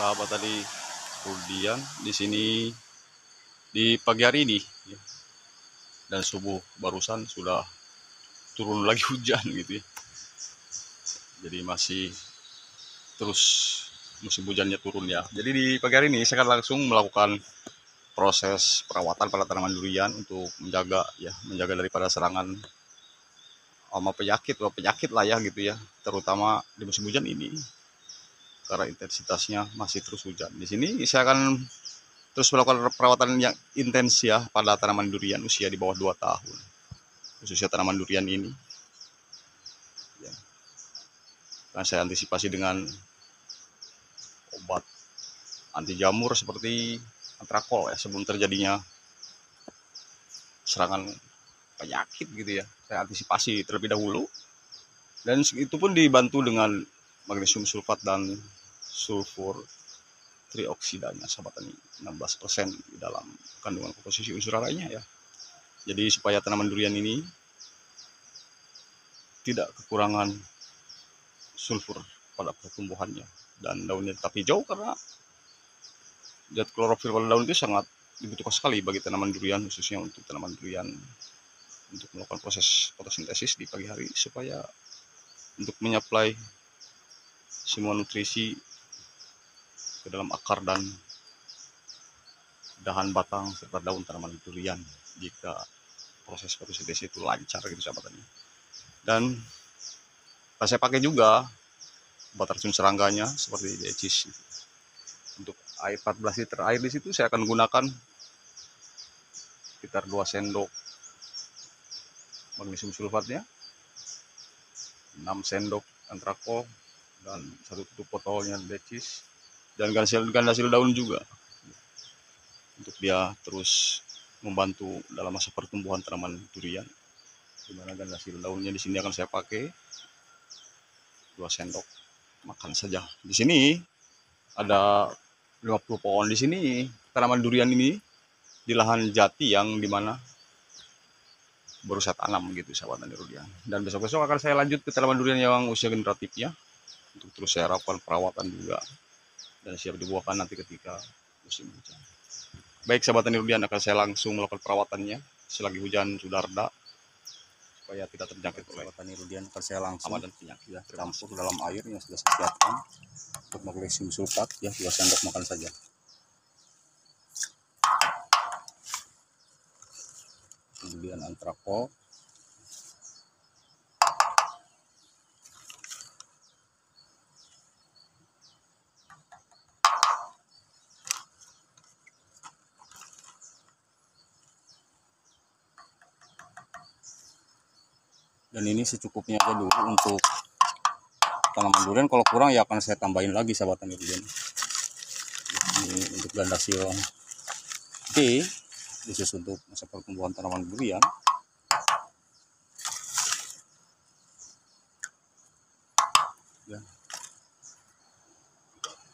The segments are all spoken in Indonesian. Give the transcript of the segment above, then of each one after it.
sahabat tadi Rudian di sini di pagi hari ini ya, dan subuh barusan sudah turun lagi hujan gitu ya. Jadi masih terus musim hujannya turun ya. Jadi di pagi hari ini saya akan langsung melakukan proses perawatan pada tanaman durian untuk menjaga daripada serangan sama penyakit lah ya gitu ya. Terutama di musim hujan ini karena intensitasnya masih terus hujan. Di sini saya akan terus melakukan perawatan yang intens ya pada tanaman durian usia di bawah 2 tahun. Khususnya tanaman durian ini. Ya. Dan saya antisipasi dengan obat anti jamur seperti antrakol ya sebelum terjadinya serangan penyakit gitu ya. Saya antisipasi terlebih dahulu. Dan itu pun dibantu dengan magnesium sulfat dan sulfur trioksidanya sahabat tani 16% di dalam kandungan komposisi unsur haranya ya. Jadi supaya tanaman durian ini tidak kekurangan sulfur pada pertumbuhannya dan daunnya tetap hijau karena zat klorofil pada daun itu sangat dibutuhkan sekali bagi tanaman durian, khususnya untuk tanaman durian untuk melakukan proses fotosintesis di pagi hari supaya untuk menyuplai semua nutrisi ke dalam akar dan dahan batang serta daun tanaman durian jika proses fotosintesis itu lancar gitu sahabat tani. Dan saya pakai juga obat racun serangganya seperti decis. Untuk air 14 liter air di situ saya akan gunakan sekitar 2 sendok magnesium sulfatnya, 6 sendok antrakol, dan 1 tutup botolnya decis, dan gandasil daun juga untuk dia terus membantu dalam masa pertumbuhan tanaman durian. Dimana gandasil daunnya di sini akan saya pakai 2 sendok makan saja. Di sini ada 50 pohon di sini tanaman durian ini di lahan jati yang dimana baru saya tanam gitu sahabat tani durian. Dan besok-besok akan saya lanjut ke tanaman durian yang usia generatifnya untuk terus saya lakukan perawatan juga dan siap dibuahkan nanti ketika musim hujan. Baik sahabat tani durian, akan saya langsung melakukan perawatannya selagi hujan sudah reda supaya tidak terjangkit oleh tani durian. Akan saya langsung dan penyakit ya, campur dalam air yang sudah saya siapkan untuk magnesium sulfat ya, 2 sendok makan saja. Kemudian antrakol, dan ini secukupnya aja dulu untuk tanaman durian. Kalau kurang ya akan saya tambahin lagi sahabat tani durian. Ini untuk gandasil D khusus untuk masa pertumbuhan tanaman durian. Ya.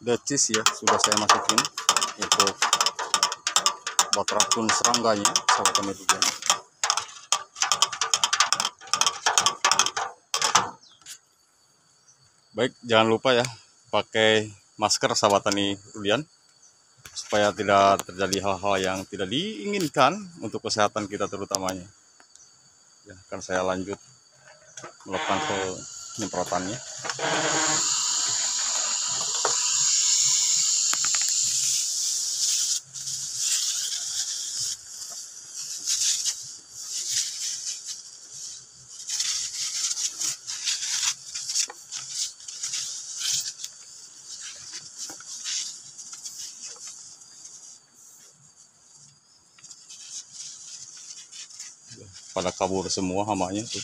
Decis ya sudah saya masukin untuk obat racun serangganya sahabat tani durian. Baik, jangan lupa ya pakai masker sahabat tani durian supaya tidak terjadi hal-hal yang tidak diinginkan untuk kesehatan kita terutamanya. Ya, akan saya lanjut melakukan penyemprotannya. Pada kabur semua hamanya tuh.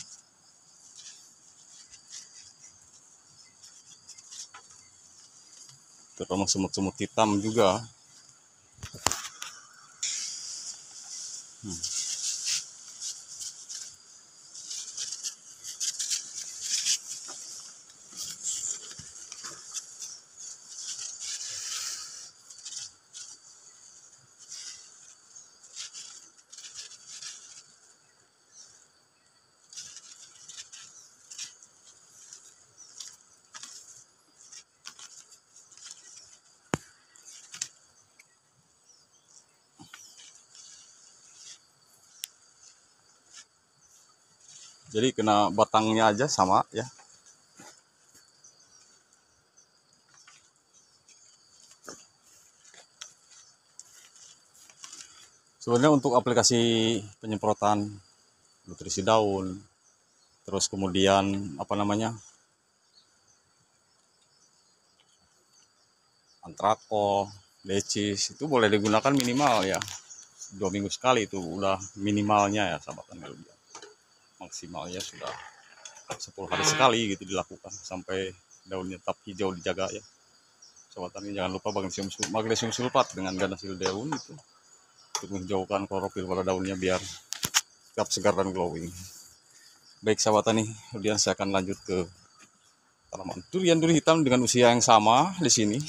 Terutama semut-semut hitam juga. Jadi kena batangnya aja sama ya. Sebenarnya untuk aplikasi penyemprotan nutrisi daun, terus kemudian apa namanya, antrakol, decis, itu boleh digunakan minimal ya 2 minggu sekali, itu udah minimalnya ya sahabat tani. Maksimalnya sudah 10 hari sekali gitu dilakukan sampai daunnya tetap hijau, dijaga ya sahabat tani. Jangan lupa magnesium sulfat dengan ganasil daun itu untuk menjauhkan klorofil pada daunnya biar tetap segar dan glowing. Baik sahabat tani, kemudian saya akan lanjut ke tanaman durian duri hitam dengan usia yang sama di sini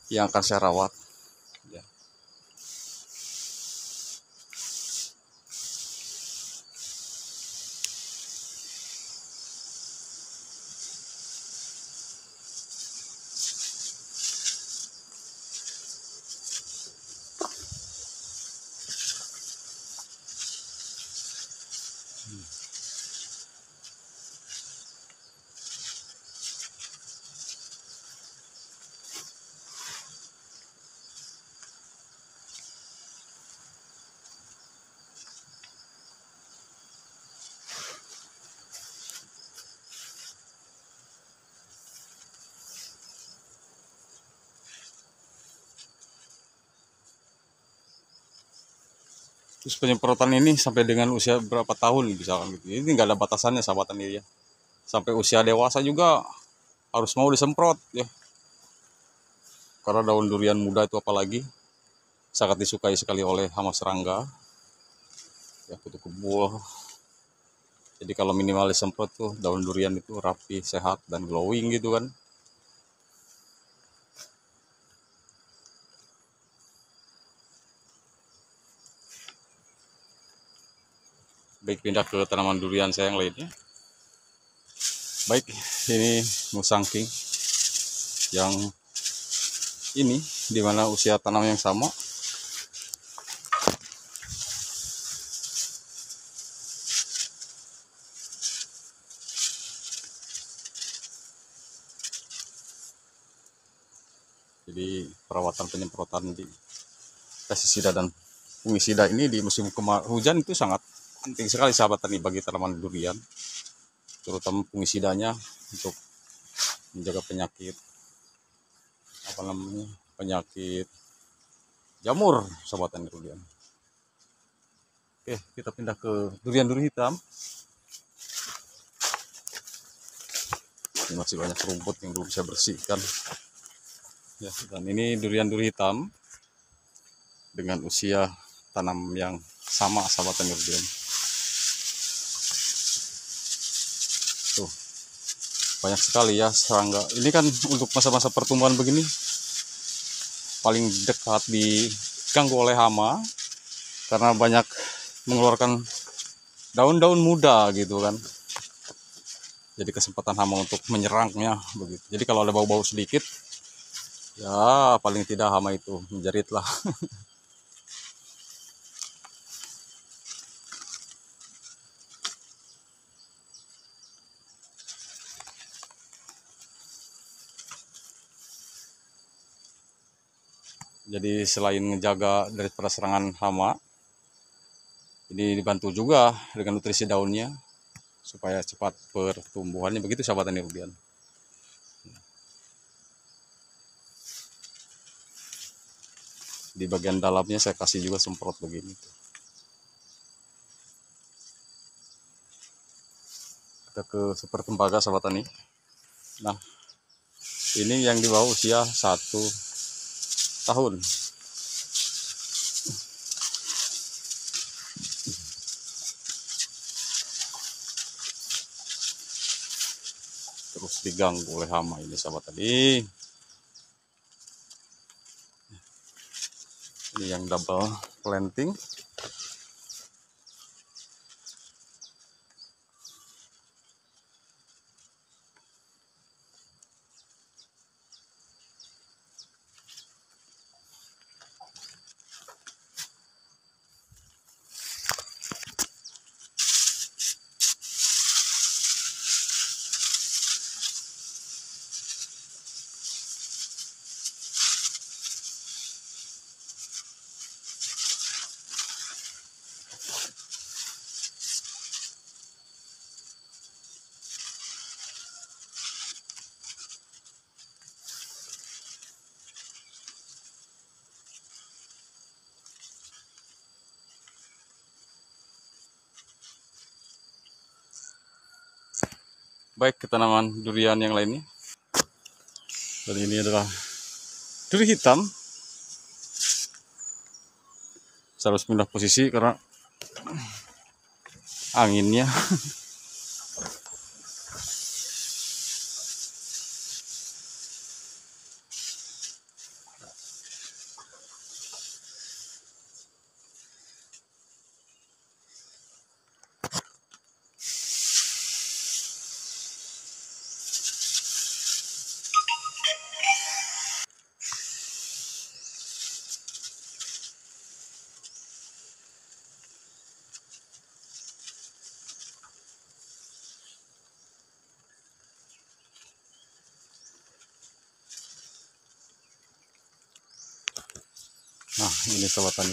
yang akan saya rawat. Ya. Terus penyemprotan ini sampai dengan usia berapa tahun misalkan gitu. Ini nggak ada batasannya sahabat tani ya. Sampai usia dewasa juga harus mau disemprot ya. Karena daun durian muda itu apalagi sangat disukai sekali oleh hama serangga. Ya, kutu kebul. Jadi kalau minimal disemprot tuh daun durian itu rapi, sehat, dan glowing gitu kan. Baik, pindah ke tanaman durian saya yang lainnya. Baik, ini musang king yang ini dimana usia tanam yang sama. Jadi perawatan penyemprotan di pestisida dan fungisida ini di musim hujan itu sangat penting sekali sahabat tani bagi tanaman durian, terutama fungisidanya untuk menjaga penyakit apa namanya, penyakit jamur sahabat tani durian. Oke, kita pindah ke durian duri hitam. Ini masih banyak rumput yang belum saya bersihkan ya. Dan ini durian duri hitam dengan usia tanam yang sama sahabat tani durian. Tuh, banyak sekali ya serangga. Ini kan untuk masa-masa pertumbuhan begini paling dekat diganggu oleh hama karena banyak mengeluarkan daun-daun muda gitu kan. Jadi kesempatan hama untuk menyerangnya begitu. Jadi kalau ada bau-bau sedikit, ya paling tidak hama itu menjerit lah. Jadi selain menjaga daripada serangan hama, ini dibantu juga dengan nutrisi daunnya supaya cepat pertumbuhannya begitu sahabat tani durian. Di bagian dalamnya saya kasih juga semprot begini. Kita ke super tembaga sahabat tani. Nah, ini yang di bawah usia 1 tahun. Terus diganggu oleh hama ini sahabat tani. Ini yang double planting. Baik ke tanaman durian yang lainnya. Dan ini adalah duri hitam. Saya harus pindah posisi karena anginnya. Nah, ini sobat tani.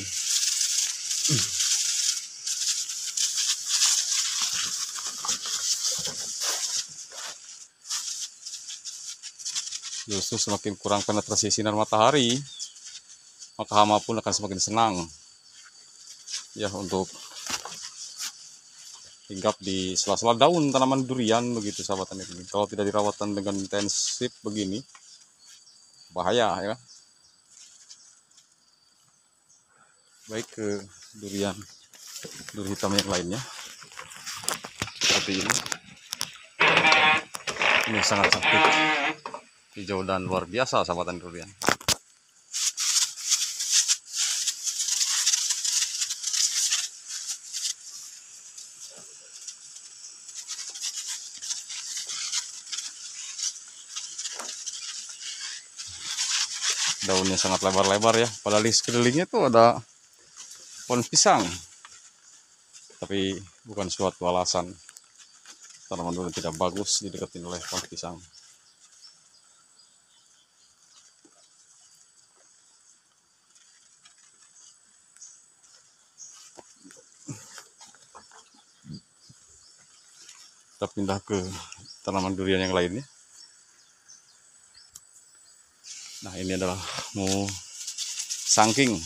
Justru semakin kurang penetrasi sinar matahari, maka hama pun akan semakin senang ya untuk hinggap di sela-sela daun tanaman durian begitu sahabat tani. Kalau tidak dirawatan dengan intensif begini, bahaya ya. Baik ke duri hitam yang lainnya seperti ini. Ini sangat cantik, hijau dan luar biasa sahabat tani durian. Daunnya sangat lebar-lebar ya, padahal di sekelilingnya tuh ada pohon pisang, tapi bukan suatu alasan tanaman durian tidak bagus didekatin oleh pohon pisang. Kita pindah ke tanaman durian yang lainnya. Nah, ini adalah musangking.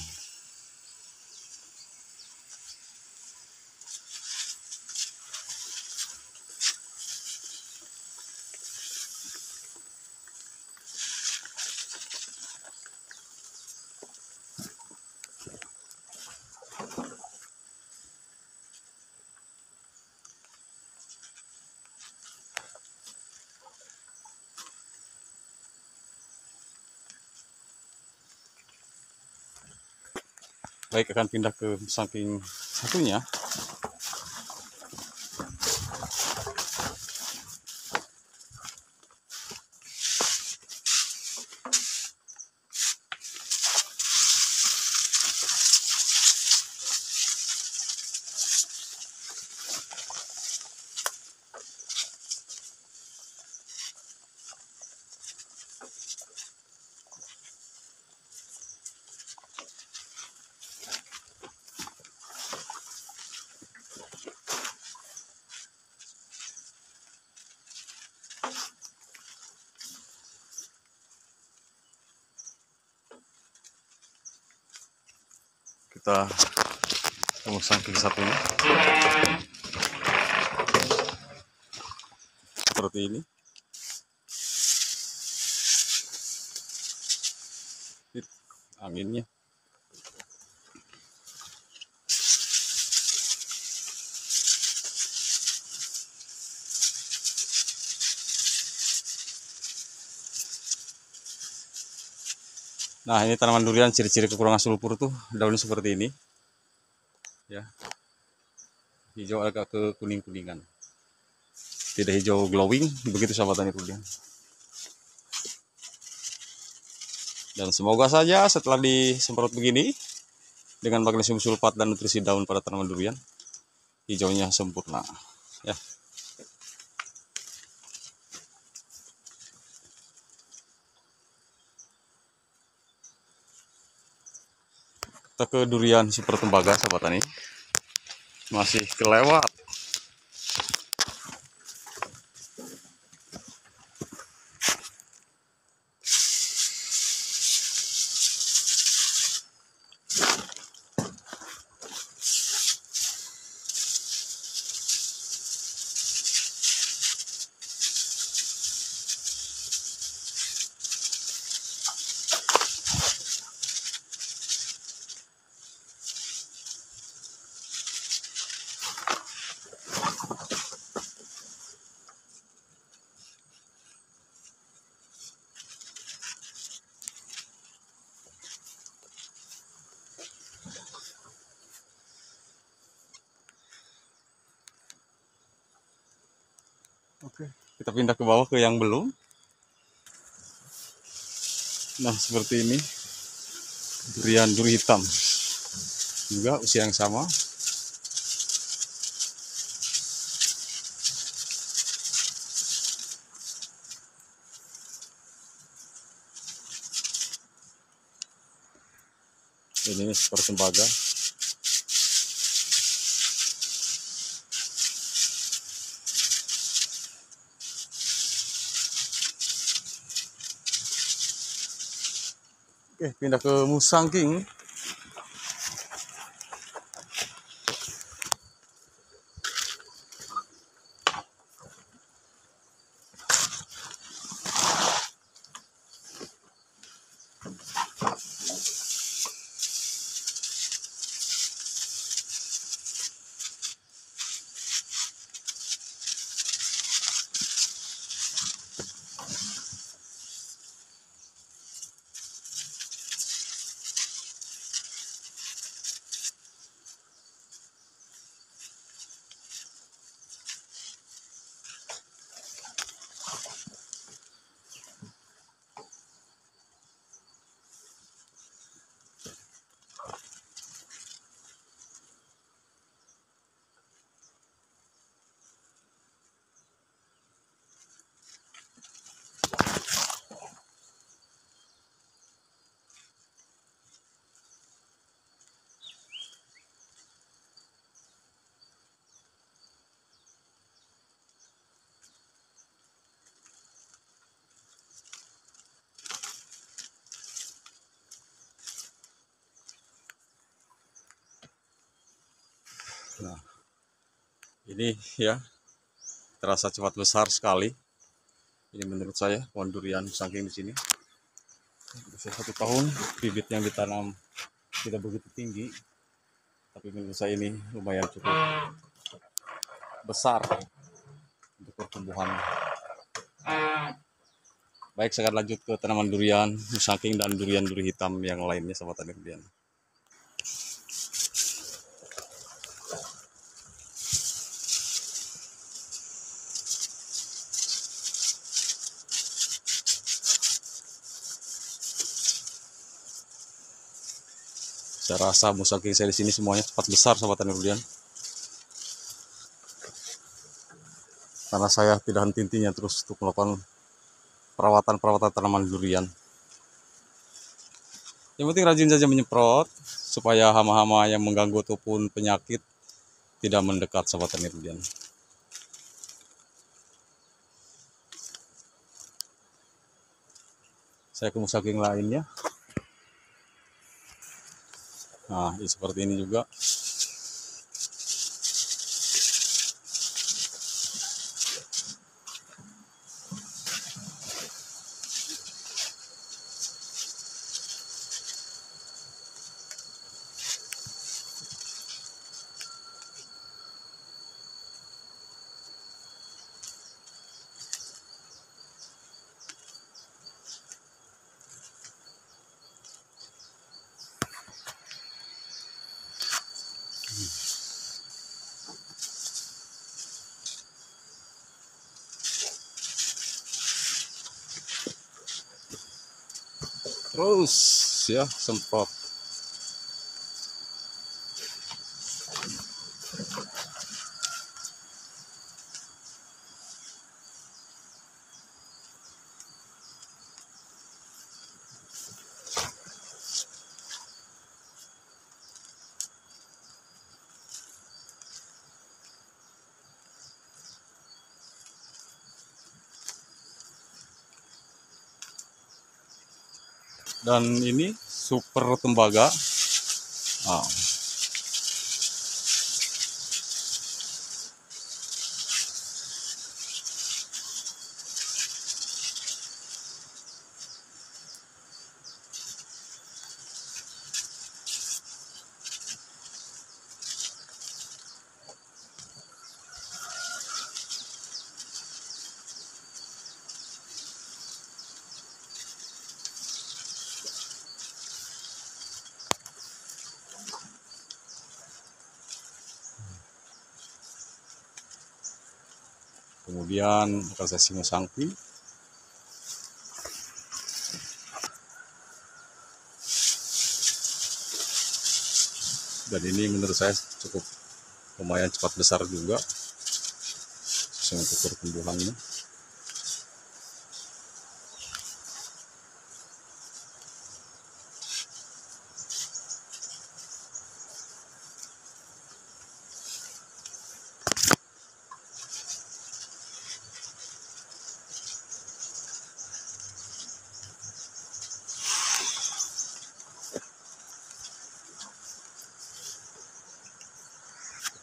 Baik, akan pindah ke musangking satunya. Kita ke musangking satunya seperti ini. Anginnya. Nah, ini tanaman durian, ciri-ciri kekurangan sulfur tuh daunnya seperti ini ya, hijau agak ke kuning-kuningan, tidak hijau glowing begitu sahabat tani durian. Dan semoga saja setelah disemprot begini dengan magnesium sulfat dan nutrisi daun pada tanaman durian, hijaunya sempurna ya. Kita ke durian super tembaga sahabat tani, masih kelewat. Oke, kita pindah ke bawah ke yang belum. Nah, seperti ini durian duri hitam juga usia yang sama. Ini seperti tembaga. Oke, pindah ke Musang King. Nah, ini ya terasa cepat besar sekali. Ini menurut saya pohon durian saking di sini. Usia 1 tahun, bibit yang ditanam tidak begitu tinggi, tapi menurut saya ini lumayan cukup besar untuk pertumbuhan. Baik, saya akan lanjut ke tanaman durian saking dan durian duri hitam yang lainnya, sahabat tani durian. Saya rasa musangking saya di sini semuanya cepat besar, sahabat tani durian. Karena saya tidak henti-hentinya terus untuk melakukan perawatan tanaman durian. Yang penting rajin saja menyemprot supaya hama-hama yang mengganggu ataupun penyakit tidak mendekat, sahabat tani durian. Saya ke musangking lainnya. Nah, ini seperti ini juga. Terus ya semprot. Dan ini super tembaga. Nah, Kemudian akan saya simu sangpi. Dan ini menurut saya cukup lumayan cepat besar juga sesuai untuk pertumbuhannya.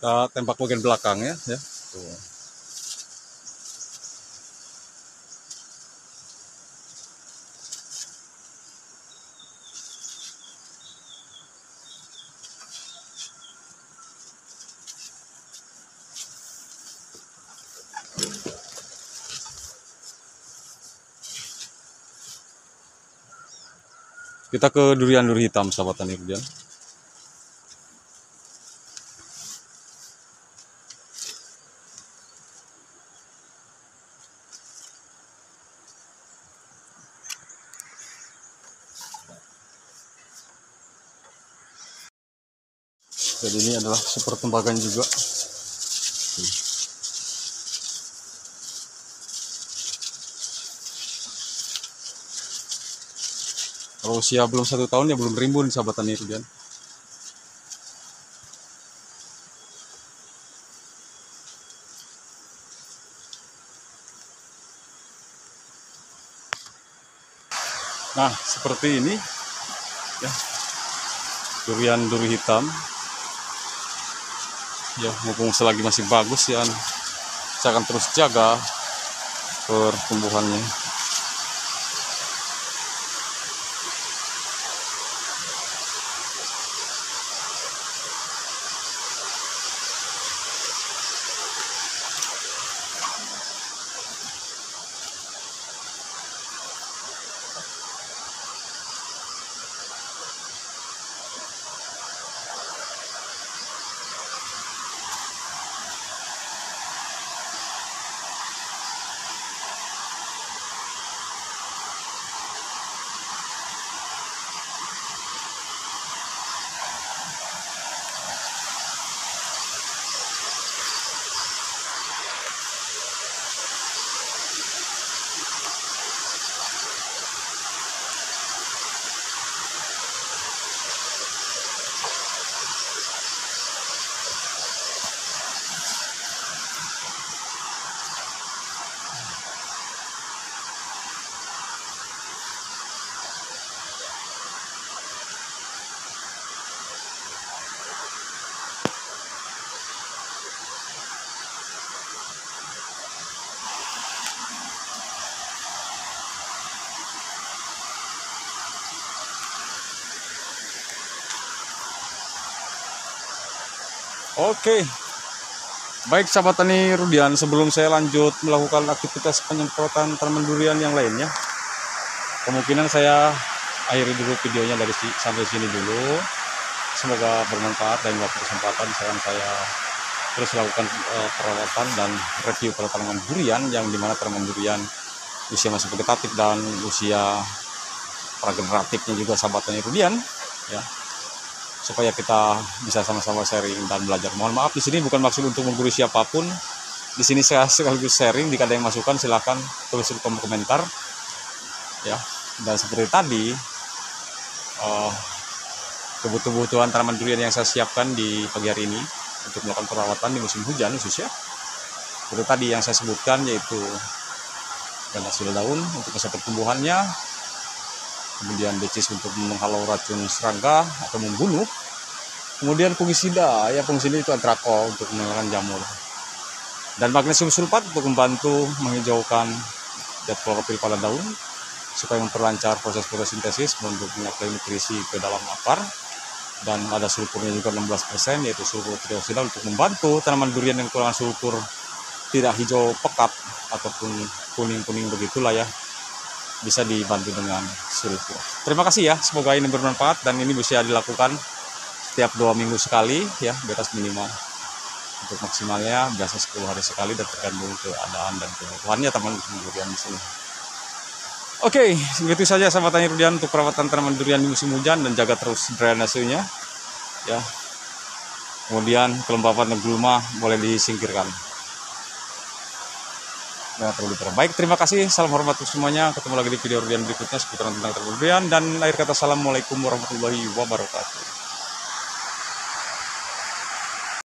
Kita tembak bagian belakangnya ya. Tuh. Kita ke durian hitam, sahabat tani rudian. Jadi ini adalah super tembagan juga. Kalau usia belum 1 tahun ya belum rimbun, sahabat tani rudian. Nah, seperti ini ya, durian hitam ya, mumpung selagi masih bagus ya, saya akan terus jaga pertumbuhannya. Oke, baik sahabat tani rudian, sebelum saya lanjut melakukan aktivitas penyemprotan tanaman durian yang lainnya, kemungkinan saya akhiri dulu videonya sampai sini dulu. Semoga bermanfaat, dan waktu kesempatan saya terus lakukan perawatan dan review pada tanaman durian, yang dimana tanaman durian usia masih vegetatif dan usia prageneratifnya juga, sahabat tani rudian ya, supaya kita bisa sama-sama sharing dan belajar. Mohon maaf, di sini bukan maksud untuk menggurui siapapun. Di sini saya sekaligus sharing. Jika ada yang masukan silahkan tulis di kolom komentar ya. Dan seperti tadi, kebutuhan tanaman durian yang saya siapkan di pagi hari ini untuk melakukan perawatan di musim hujan khususnya, seperti tadi yang saya sebutkan, yaitu ganas daun untuk masa pertumbuhannya, kemudian decis untuk menghalau racun serangga atau membunuh, kemudian fungisida, ya fungisida itu antrakol untuk menghilangkan jamur, dan magnesium sulfat untuk membantu menghijaukan zat klorofil pada daun supaya memperlancar proses fotosintesis untuk menyuplai nutrisi ke dalam akar. Dan ada sulfurnya juga 16%, yaitu sulfur trioksida, untuk membantu tanaman durian yang kekurangan sulfur tidak hijau pekat ataupun kuning-kuning begitulah ya, bisa dibantu dengan sulfur. Terima kasih ya, semoga ini bermanfaat, dan ini bisa dilakukan setiap 2 minggu sekali ya, di atas minimal. Untuk maksimalnya biasa 10 hari sekali dan tergantung keadaan dan kebutuhannya tanaman durian di sini. Oke, begitu saja sahabat tani durian untuk perawatan tanaman durian di musim hujan, dan jaga terus drainasenya ya. Kemudian kelembapan dan gulma boleh disingkirkan. Nah, terlalu baik, terima kasih, salam hormat untuk semuanya. Ketemu lagi di video durian berikutnya seputaran tentang tanaman durian, dan akhir kata assalamualaikum warahmatullahi wabarakatuh.